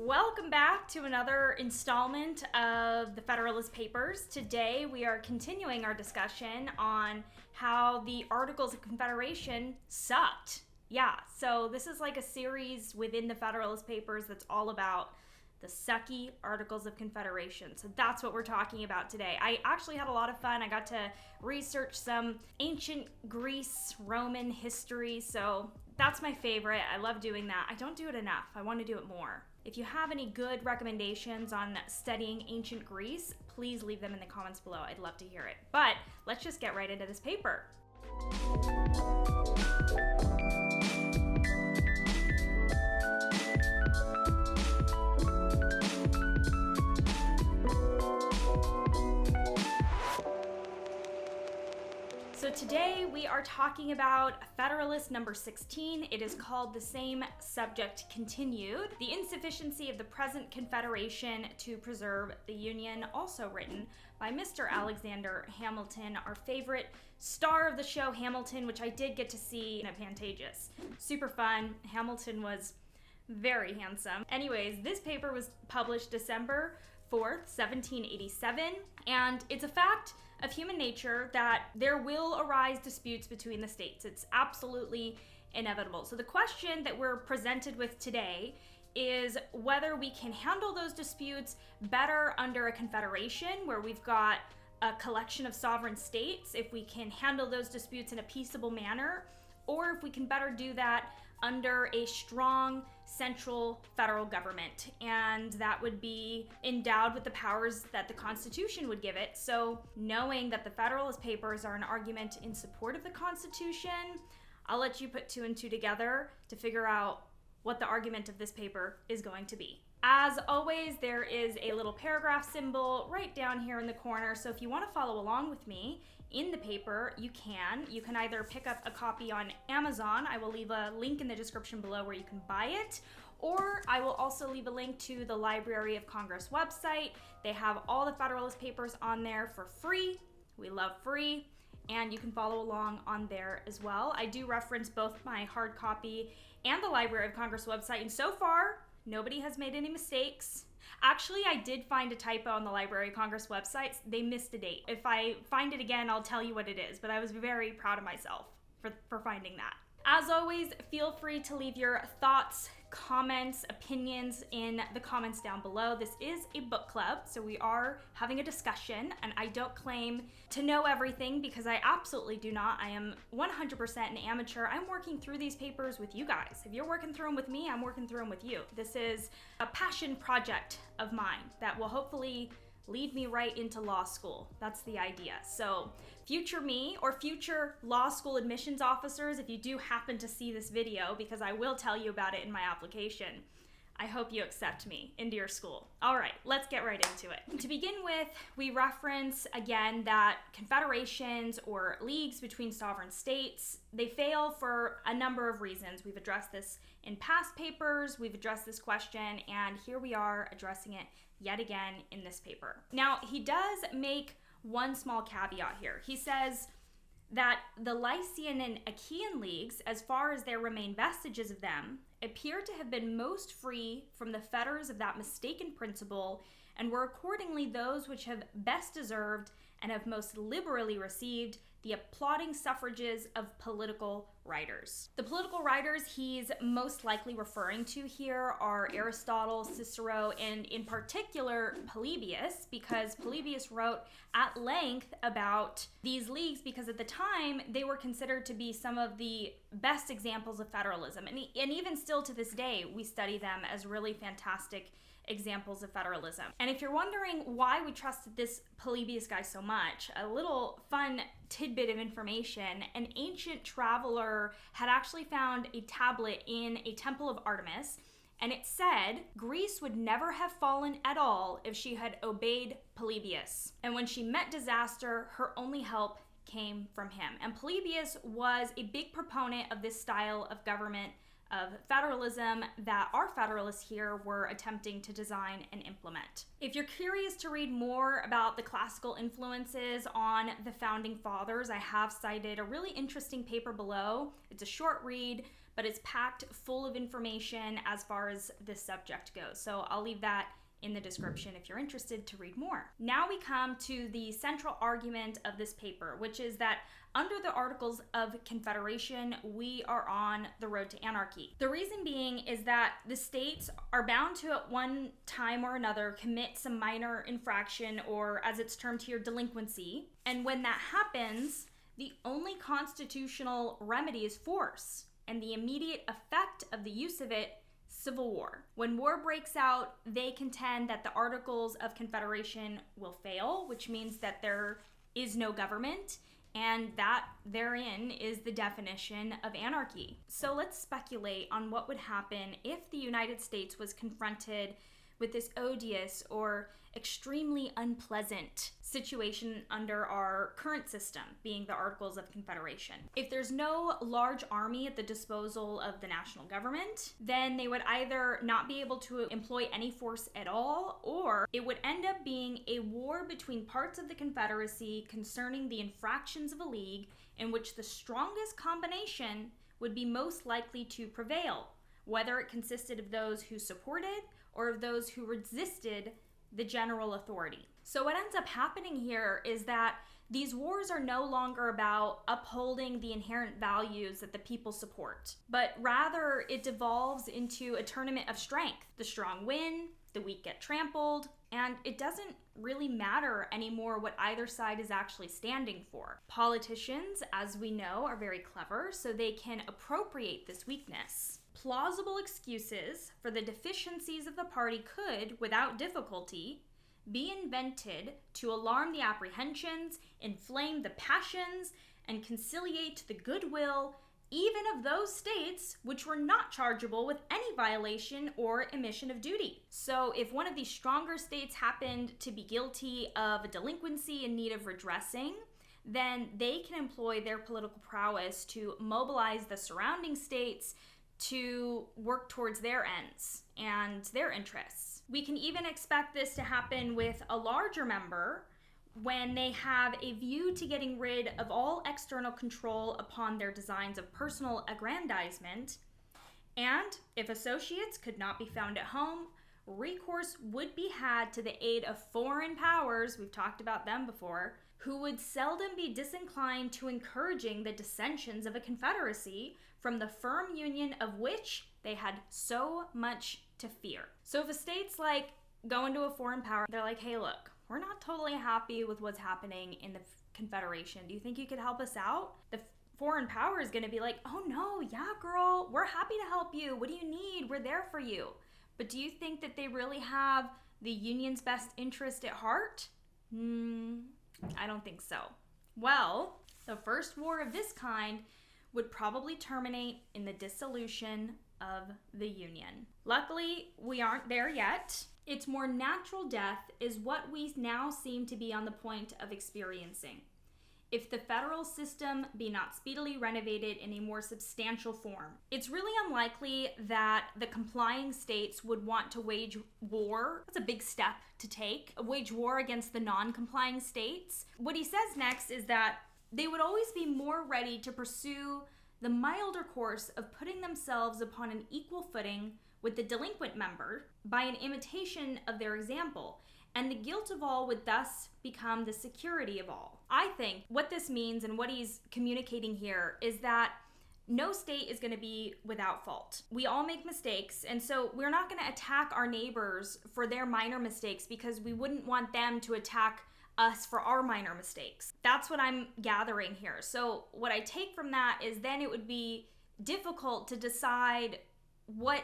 Welcome back to another installment of the Federalist Papers. Today we are continuing our discussion on how the Articles of Confederation sucked. Yeah, so this is like a series within the Federalist Papers that's all about the sucky Articles of Confederation. So that's what we're talking about today. I actually had a lot of fun. I got to research some ancient Greece, Roman history, so that's my favorite. I love doing that. I don't do it enough. I want to do it more. If you have any good recommendations on studying ancient Greece, please leave them in the comments below. I'd love to hear it. But let's just get right into this paper. So today we are talking about Federalist number 16. It is called The Same Subject Continued, The Insufficiency of the Present Confederation to Preserve the Union, also written by Mr. Alexander Hamilton, our favorite star of the show, Hamilton, which I did get to see in Pantages. Super fun. Hamilton was very handsome. Anyways, this paper was published December 4th, 1787, and it's a fact of human nature that there will arise disputes between the states. It's absolutely inevitable. So the question that we're presented with today is whether we can handle those disputes better under a confederation where we've got a collection of sovereign states, if we can handle those disputes in a peaceable manner, or if we can better do that under a strong central federal government, and that would be endowed with the powers that the Constitution would give it. So knowing that the Federalist Papers are an argument in support of the Constitution, I'll let you put two and two together to figure out what the argument of this paper is going to be. As always, there is a little paragraph symbol right down here in the corner, so if you want to follow along with me in the paper, you can. You can either pick up a copy on Amazon. I will leave a link in the description below where you can buy it, or I will also leave a link to the Library of Congress website. They have all the Federalist Papers on there for free. We love free, and you can follow along on there as well. I do reference both my hard copy and the Library of Congress website, and so far, nobody has made any mistakes. Actually, I did find a typo on the Library of Congress website. They missed a date. If I find it again, I'll tell you what it is, but I was very proud of myself for finding that. As always, feel free to leave your thoughts, comments, opinions in the comments down below. This is a book club, so we are having a discussion, and I don't claim to know everything because I absolutely do not. I am 100% an amateur. I'm working through these papers with you guys. If you're working through them with me, I'm working through them with you. This is a passion project of mine that will hopefully lead me right into law school. That's the idea. So future me or future law school admissions officers, if you do happen to see this video, because I will tell you about it in my application, I hope you accept me into your school. All right, let's get right into it. To begin with, we reference again that confederations or leagues between sovereign states, they fail for a number of reasons. We've addressed this in past papers, we've addressed this question, and here we are addressing it yet again in this paper. Now, he does make one small caveat here. He says that the Lycian and Achaean leagues, as far as there remain vestiges of them, appear to have been most free from the fetters of that mistaken principle, and were accordingly those which have best deserved and have most liberally received the applauding suffrages of political writers. The political writers he's most likely referring to here are Aristotle, Cicero, and in particular Polybius, because Polybius wrote at length about these leagues because at the time they were considered to be some of the best examples of federalism. And even still to this day, we study them as really fantastic examples of federalism. And if you're wondering why we trusted this Polybius guy so much, a little fun tidbit of information: an ancient traveler had actually found a tablet in a temple of Artemis, and it said Greece would never have fallen at all if she had obeyed Polybius. And when she met disaster, her only help came from him. And Polybius was a big proponent of this style of government, of federalism, that our Federalists here were attempting to design and implement. If you're curious to read more about the classical influences on the Founding Fathers, I have cited a really interesting paper below. It's a short read but it's packed full of information as far as this subject goes. So I'll leave that in the description if you're interested to read more. Now we come to the central argument of this paper, which is that under the Articles of Confederation, we are on the road to anarchy. The reason being is that the states are bound to, at one time or another, commit some minor infraction, or as it's termed here, delinquency. And when that happens, the only constitutional remedy is force, and the immediate effect of the use of it, civil war. When war breaks out, they contend that the Articles of Confederation will fail, which means that there is no government, and that therein is the definition of anarchy. So let's speculate on what would happen if the United States was confronted with this odious or extremely unpleasant situation under our current system, being the Articles of Confederation. If there's no large army at the disposal of the national government, then they would either not be able to employ any force at all, or it would end up being a war between parts of the Confederacy concerning the infractions of a league, in which the strongest combination would be most likely to prevail, whether it consisted of those who supported or of those who resisted the general authority. So what ends up happening here is that these wars are no longer about upholding the inherent values that the people support, but rather it devolves into a tournament of strength. The strong win, the weak get trampled, and it doesn't really matter anymore what either side is actually standing for. Politicians, as we know, are very clever, so they can appropriate this weakness. Plausible excuses for the deficiencies of the party could, without difficulty, be invented to alarm the apprehensions, inflame the passions, and conciliate the goodwill even of those states which were not chargeable with any violation or omission of duty. So if one of these stronger states happened to be guilty of a delinquency in need of redressing, then they can employ their political prowess to mobilize the surrounding states to work towards their ends and their interests. We can even expect this to happen with a larger member when they have a view to getting rid of all external control upon their designs of personal aggrandizement, and if associates could not be found at home, recourse would be had to the aid of foreign powers, we've talked about them before, who would seldom be disinclined to encouraging the dissensions of a confederacy from the firm union of which they had so much to fear. So if a state's like going to a foreign power, they're like, hey, look, we're not totally happy with what's happening in the Confederation. Do you think you could help us out? The foreign power is going to be like, oh no, yeah, girl, we're happy to help you. What do you need? We're there for you. But do you think that they really have the Union's best interest at heart? I don't think so. Well, the first war of this kind would probably terminate in the dissolution of the Union. Luckily, we aren't there yet. Its more natural death is what we now seem to be on the point of experiencing, if the federal system be not speedily renovated in a more substantial form. It's really unlikely that the complying states would want to wage war. That's a big step to take, wage war against the non-complying states. What he says next is that they would always be more ready to pursue the milder course of putting themselves upon an equal footing with the delinquent member by an imitation of their example, and the guilt of all would thus become the security of all. I think what this means and what he's communicating here is that no state is going to be without fault. We all make mistakes, and so we're not going to attack our neighbors for their minor mistakes because we wouldn't want them to attack us for our minor mistakes. That's what I'm gathering here. So what I take from that is then it would be difficult to decide what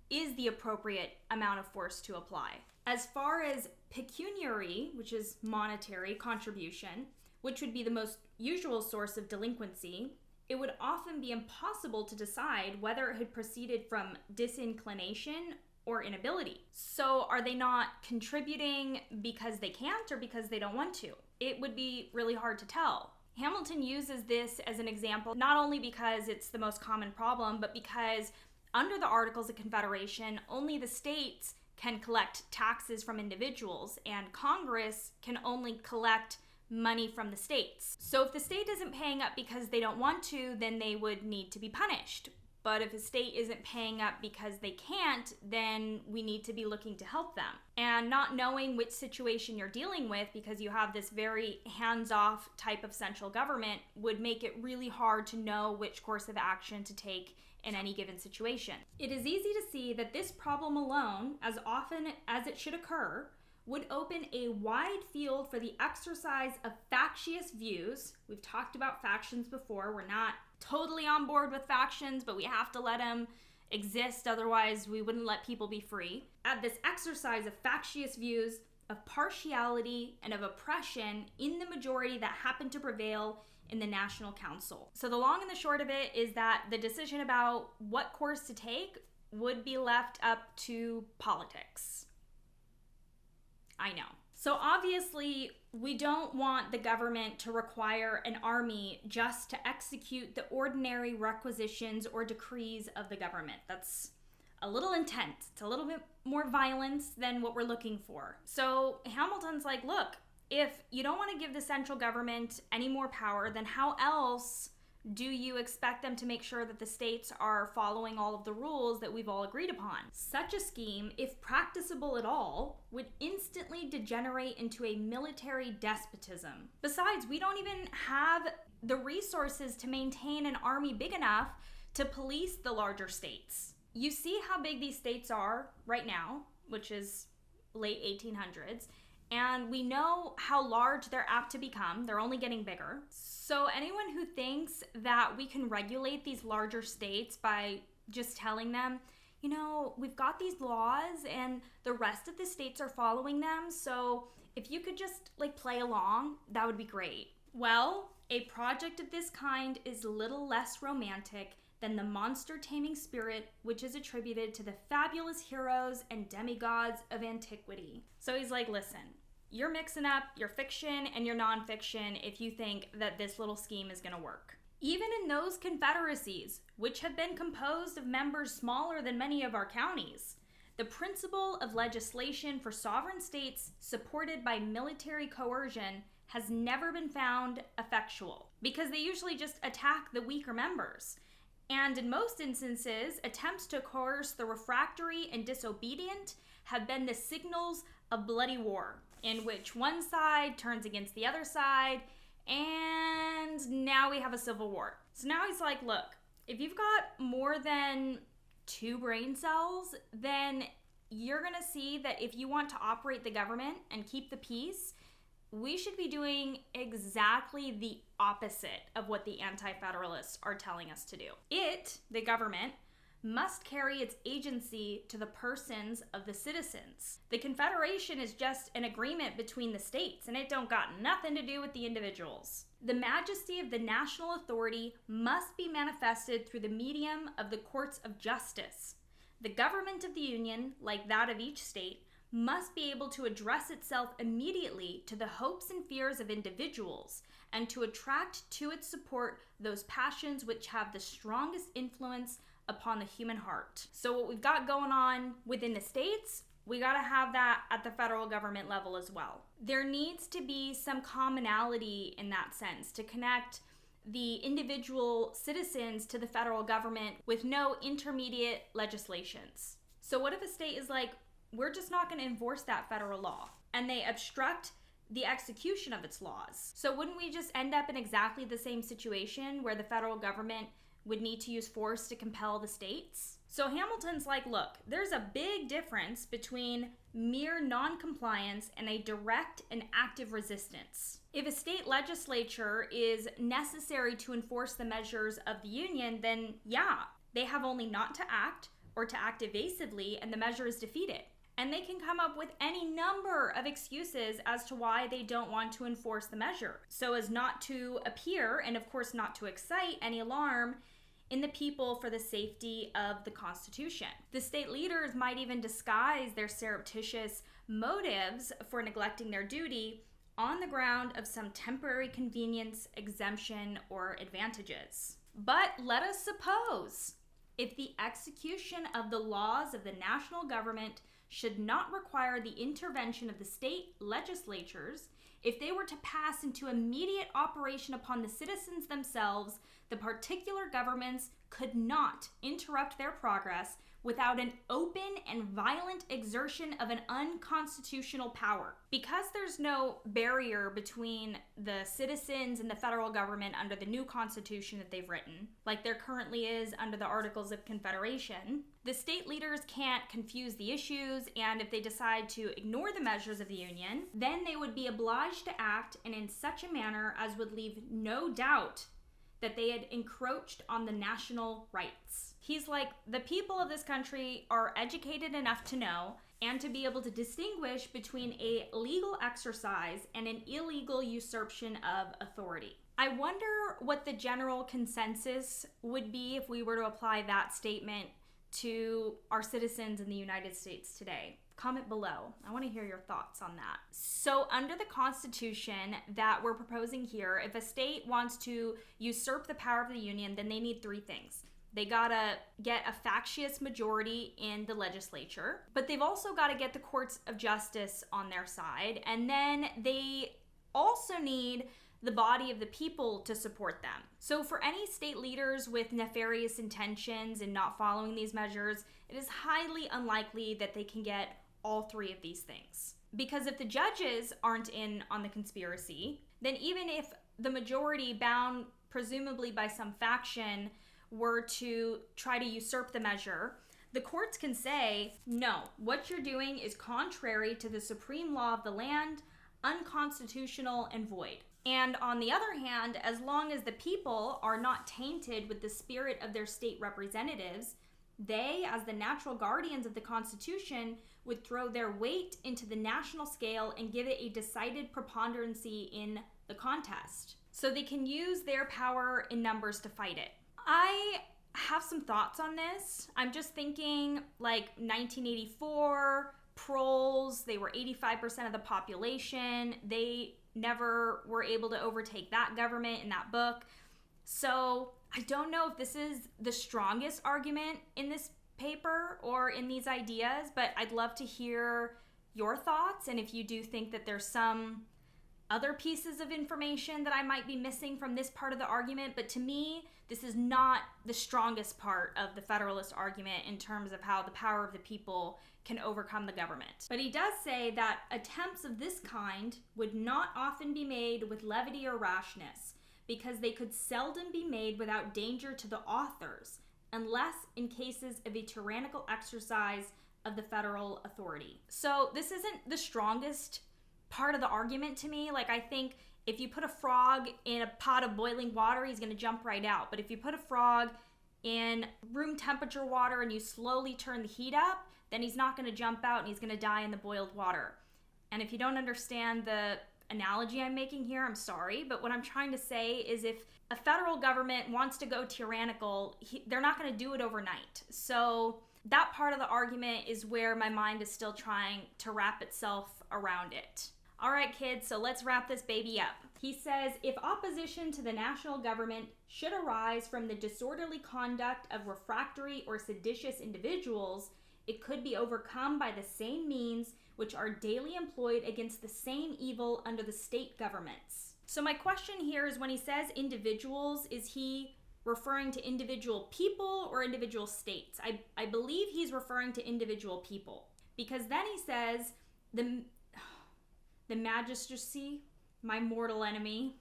is the appropriate amount of force to apply. As far as pecuniary, which is monetary contribution, which would be the most usual source of delinquency, it would often be impossible to decide whether it had proceeded from disinclination or inability. So are they not contributing because they can't or because they don't want to? It would be really hard to tell. Hamilton uses this as an example, not only because it's the most common problem, but because under the Articles of Confederation, only the states can collect taxes from individuals, and Congress can only collect money from the states. So if the state isn't paying up because they don't want to, then they would need to be punished. But if a state isn't paying up because they can't, then we need to be looking to help them. And not knowing which situation you're dealing with because you have this very hands-off type of central government would make it really hard to know which course of action to take in any given situation. It is easy to see that this problem alone, as often as it should occur, would open a wide field for the exercise of factious views. We've talked about factions before. We're not totally on board with factions, but we have to let them exist, otherwise we wouldn't let people be free. At this exercise of factious views, of partiality, and of oppression in the majority that happen to prevail in the National Council. So the long and the short of it is that the decision about what course to take would be left up to politics. I know. So obviously, we don't want the government to require an army just to execute the ordinary requisitions or decrees of the government. That's a little intense. It's a little bit more violence than what we're looking for. So Hamilton's like, look, if you don't want to give the central government any more power, then how else do you expect them to make sure that the states are following all of the rules that we've all agreed upon? Such a scheme, if practicable at all, would instantly degenerate into a military despotism. Besides, we don't even have the resources to maintain an army big enough to police the larger states. You see how big these states are right now, which is late 1800s, and we know how large they're apt to become. They're only getting bigger. So anyone who thinks that we can regulate these larger states by just telling them, you know, we've got these laws and the rest of the states are following them, so if you could just play along, that would be great. Well, a project of this kind is little less romantic than the monster taming spirit which is attributed to the fabulous heroes and demigods of antiquity. So he's like, listen, you're mixing up your fiction and your nonfiction if you think that this little scheme is going to work. Even in those confederacies, which have been composed of members smaller than many of our counties, the principle of legislation for sovereign states supported by military coercion has never been found effectual, because they usually just attack the weaker members. And in most instances, attempts to coerce the refractory and disobedient have been the signals of bloody war, in which one side turns against the other side, and now we have a civil war. So now he's like, look, if you've got more than 2 brain cells, then you're gonna see that if you want to operate the government and keep the peace, we should be doing exactly the opposite of what the Anti-federalists are telling us to do. It, the government, must carry its agency to the persons of the citizens. The Confederation is just an agreement between the states, and it don't got nothing to do with the individuals. The majesty of the national authority must be manifested through the medium of the courts of justice. The government of the Union, like that of each state, must be able to address itself immediately to the hopes and fears of individuals, and to attract to its support those passions which have the strongest influence upon the human heart. So what we've got going on within the states, we got to have that at the federal government level as well. There needs to be some commonality in that sense to connect the individual citizens to the federal government with no intermediate legislations. So what if a state is like, we're just not going to enforce that federal law, and they obstruct the execution of its laws? So wouldn't we just end up in exactly the same situation where the federal government would need to use force to compel the states? So Hamilton's like, look, there's a big difference between mere non-compliance and a direct and active resistance. If a state legislature is necessary to enforce the measures of the Union, then yeah, they have only not to act or to act evasively and the measure is defeated. And they can come up with any number of excuses as to why they don't want to enforce the measure, so as not to appear, and of course not to excite any alarm in the people for the safety of the Constitution. The state leaders might even disguise their surreptitious motives for neglecting their duty on the ground of some temporary convenience, exemption, or advantages. But let us suppose, if the execution of the laws of the national government should not require the intervention of the state legislatures, if they were to pass into immediate operation upon the citizens themselves, the particular governments could not interrupt their progress without an open and violent exertion of an unconstitutional power. Because there's no barrier between the citizens and the federal government under the new constitution that they've written, like there currently is under the Articles of Confederation, the state leaders can't confuse the issues, and if they decide to ignore the measures of the Union, then they would be obliged to act and in such a manner as would leave no doubt that they had encroached on the national rights. He's like, the people of this country are educated enough to know and to be able to distinguish between a legal exercise and an illegal usurpation of authority. I wonder what the general consensus would be if we were to apply that statement to our citizens in the United States today. Comment below. I want to hear your thoughts on that. So under the Constitution that we're proposing here, if a state wants to usurp the power of the Union, then they need three things. They gotta get a factious majority in the legislature, but they've also gotta get the courts of justice on their side, and then they also need the body of the people to support them. So for any state leaders with nefarious intentions and not following these measures, it is highly unlikely that they can get all three of these things. Because if the judges aren't in on the conspiracy, then even if the majority, bound presumably by some faction, were to try to usurp the measure, the courts can say, no, what you're doing is contrary to the supreme law of the land, unconstitutional and void. And on the other hand, as long as the people are not tainted with the spirit of their state representatives, they, as the natural guardians of the Constitution, would throw their weight into the national scale and give it a decided preponderancy in the contest. So they can use their power in numbers to fight it. I have some thoughts on this. I'm just thinking like 1984, proles, they were 85% of the population. They never were able to overtake that government in that book. So I don't know if this is the strongest argument in this paper or in these ideas, but I'd love to hear your thoughts, and if you do think that there's some other pieces of information that I might be missing from this part of the argument. But to me, this is not the strongest part of the Federalist argument in terms of how the power of the people can overcome the government. But he does say that attempts of this kind would not often be made with levity or rashness, because they could seldom be made without danger to the authors, unless in cases of a tyrannical exercise of the federal authority. So this isn't the strongest part of the argument to me. Like, I think if you put a frog in a pot of boiling water, he's going to jump right out. But if you put a frog in room temperature water and you slowly turn the heat up, then he's not going to jump out and he's going to die in the boiled water. And if you don't understand the analogy I'm making here, I'm sorry, but what I'm trying to say is if a federal government wants to go tyrannical, they're not going to do it overnight. So that part of the argument is where my mind is still trying to wrap itself around it. All right, kids, so let's wrap this baby up. He says, if opposition to the national government should arise from the disorderly conduct of refractory or seditious individuals, it could be overcome by the same means which are daily employed against the same evil under the state governments. So my question here is, when he says individuals, is he referring to individual people or individual states? I believe he's referring to individual people, because then he says the magistracy, my mortal enemy,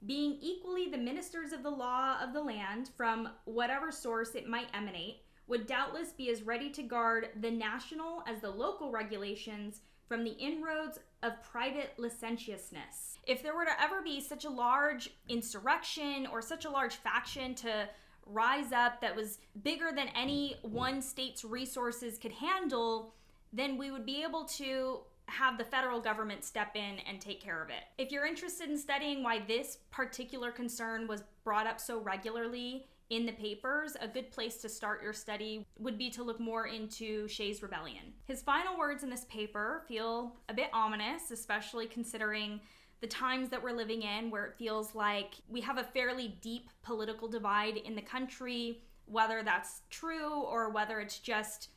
being equally the ministers of the law of the land from whatever source it might emanate, would doubtless be as ready to guard the national as the local regulations from the inroads of private licentiousness. If there were to ever be such a large insurrection or such a large faction to rise up that was bigger than any one state's resources could handle, then we would be able to have the federal government step in and take care of it. If you're interested in studying why this particular concern was brought up so regularly in the papers, a good place to start your study would be to look more into Shays' Rebellion. His final words in this paper feel a bit ominous, especially considering the times that we're living in, where it feels like we have a fairly deep political divide in the country, whether that's true or whether it's just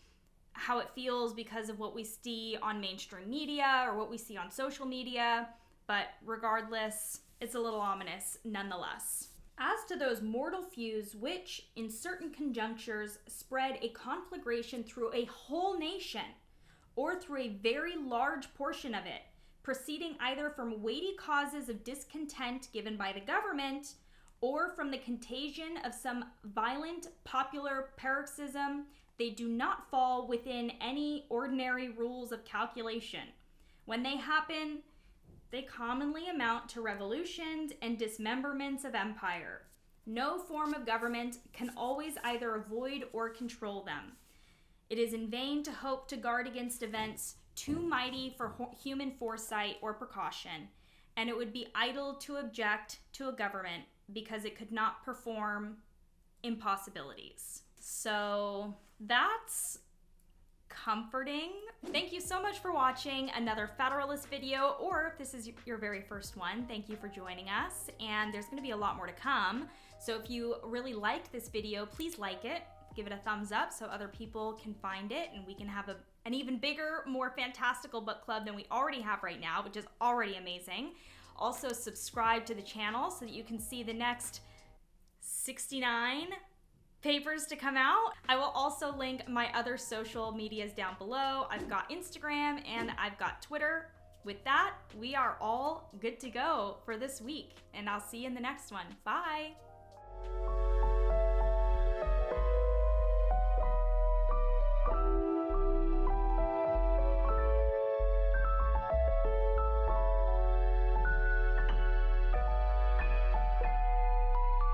how it feels because of what we see on mainstream media or what we see on social media. But regardless, it's a little ominous nonetheless. As to those mortal feuds which, in certain conjunctures, spread a conflagration through a whole nation, or through a very large portion of it, proceeding either from weighty causes of discontent given by the government, or from the contagion of some violent popular paroxysm, they do not fall within any ordinary rules of calculation. When they happen, they commonly amount to revolutions and dismemberments of empire. No form of government can always either avoid or control them. It is in vain to hope to guard against events too mighty for human foresight or precaution, and it would be idle to object to a government because it could not perform impossibilities. So that's comforting. Thank you so much for watching another Federalist video, or if this is your very first one, thank you for joining us, and there's going to be a lot more to come. So if you really liked this video, please like it, give it a thumbs up so other people can find it, and we can have an even bigger, more fantastical book club than we already have right now, which is already amazing. Also subscribe to the channel so that you can see the next 69 papers to come out. I will also link my other social medias down below. I've got Instagram and I've got Twitter. With that, we are all good to go for this week, and I'll see you in the next one. Bye.